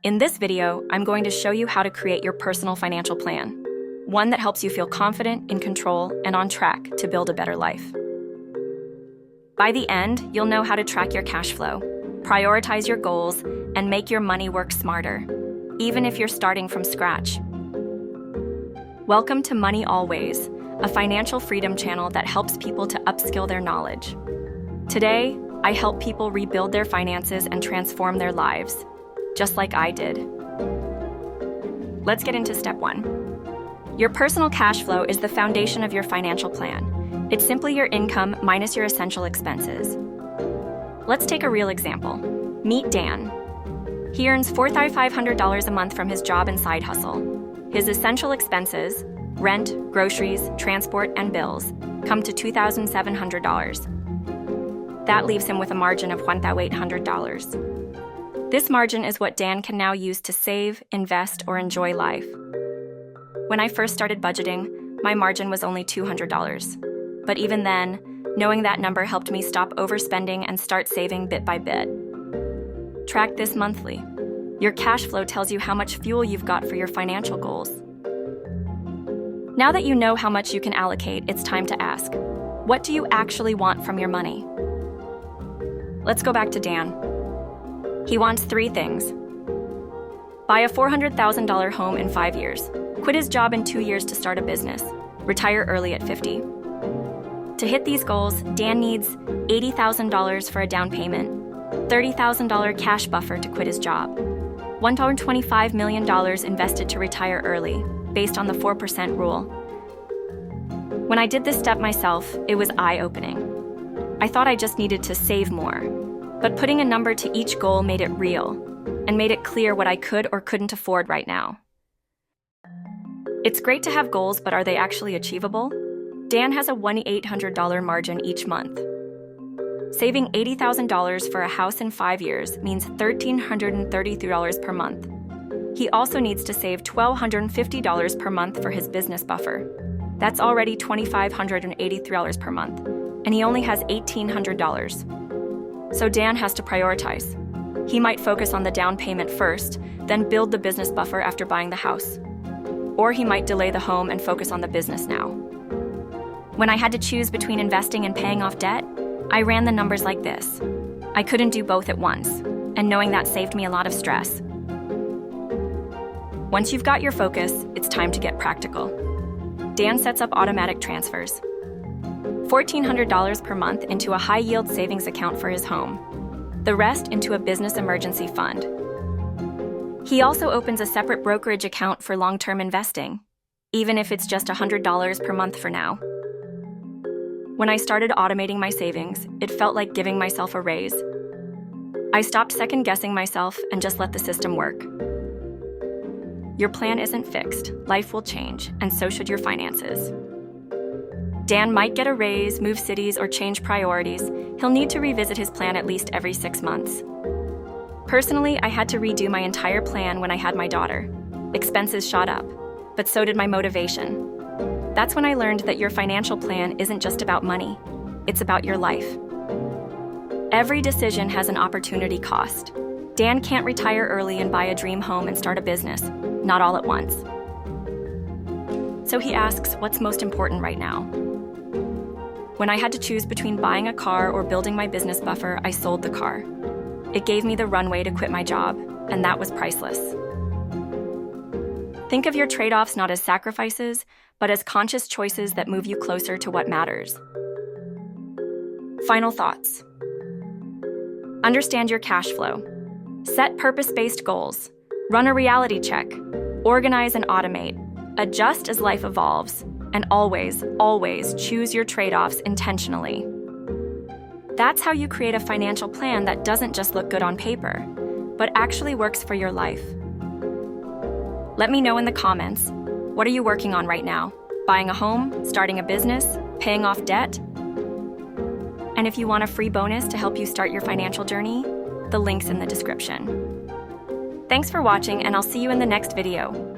In this video, I'm going to show you how to create your personal financial plan, one that helps you feel confident, in control, and on track to build a better life. By the end, you'll know how to track your cash flow, prioritize your goals, and make your money work smarter, even if you're starting from scratch. Welcome to Money Always, a financial freedom channel that helps people to upskill their knowledge. Today, I help people rebuild their finances and transform their lives, just like I did. Let's get into step 1. Your personal cash flow is the foundation of your financial plan. It's simply your income minus your essential expenses. Let's take a real example. Meet Dan. He earns $4,500 a month from his job and side hustle. His essential expenses, rent, groceries, transport, and bills, come to $2,700. That leaves him with a margin of $1,800. This margin is what Dan can now use to save, invest, or enjoy life. When I first started budgeting, my margin was only $200. But even then, knowing that number helped me stop overspending and start saving bit by bit. Track this monthly. Your cash flow tells you how much fuel you've got for your financial goals. Now that you know how much you can allocate, it's time to ask, what do you actually want from your money? Let's go back to Dan. He wants 3 things. Buy a $400,000 home in 5 years, quit his job in 2 years to start a business, retire early at 50. To hit these goals, Dan needs $80,000 for a down payment, $30,000 cash buffer to quit his job, $125 million invested to retire early, based on the 4% rule. When I did this step myself, it was eye-opening. I thought I just needed to save more, but putting a number to each goal made it real and made it clear what I could or couldn't afford right now. It's great to have goals, but are they actually achievable? Dan has a $1,800 margin each month. Saving $80,000 for a house in 5 years means $1,333 per month. He also needs to save $1,250 per month for his business buffer. That's already $2,583 per month, and he only has $1,800. So Dan has to prioritize. He might focus on the down payment first, then build the business buffer after buying the house. Or he might delay the home and focus on the business now. When I had to choose between investing and paying off debt, I ran the numbers like this. I couldn't do both at once, and knowing that saved me a lot of stress. Once you've got your focus, it's time to get practical. Dan sets up automatic transfers. $1,400 per month into a high-yield savings account for his home. The rest into a business emergency fund. He also opens a separate brokerage account for long-term investing, even if it's just $100 per month for now. When I started automating my savings, it felt like giving myself a raise. I stopped second-guessing myself and just let the system work. Your plan isn't fixed, life will change, and so should your finances. Dan might get a raise, move cities, or change priorities. He'll need to revisit his plan at least every 6 months. Personally, I had to redo my entire plan when I had my daughter. Expenses shot up, but so did my motivation. That's when I learned that your financial plan isn't just about money, it's about your life. Every decision has an opportunity cost. Dan can't retire early and buy a dream home and start a business, not all at once. So he asks, what's most important right now? When I had to choose between buying a car or building my business buffer, I sold the car. It gave me the runway to quit my job, and that was priceless. Think of your trade-offs not as sacrifices, but as conscious choices that move you closer to what matters. Final thoughts. Understand your cash flow. Set purpose-based goals. Run a reality check. Organize and automate. Adjust as life evolves. And always, always choose your trade-offs intentionally. That's how you create a financial plan that doesn't just look good on paper, but actually works for your life. Let me know in the comments, what are you working on right now? Buying a home, starting a business, paying off debt? And if you want a free bonus to help you start your financial journey, the link's in the description. Thanks for watching, and I'll see you in the next video.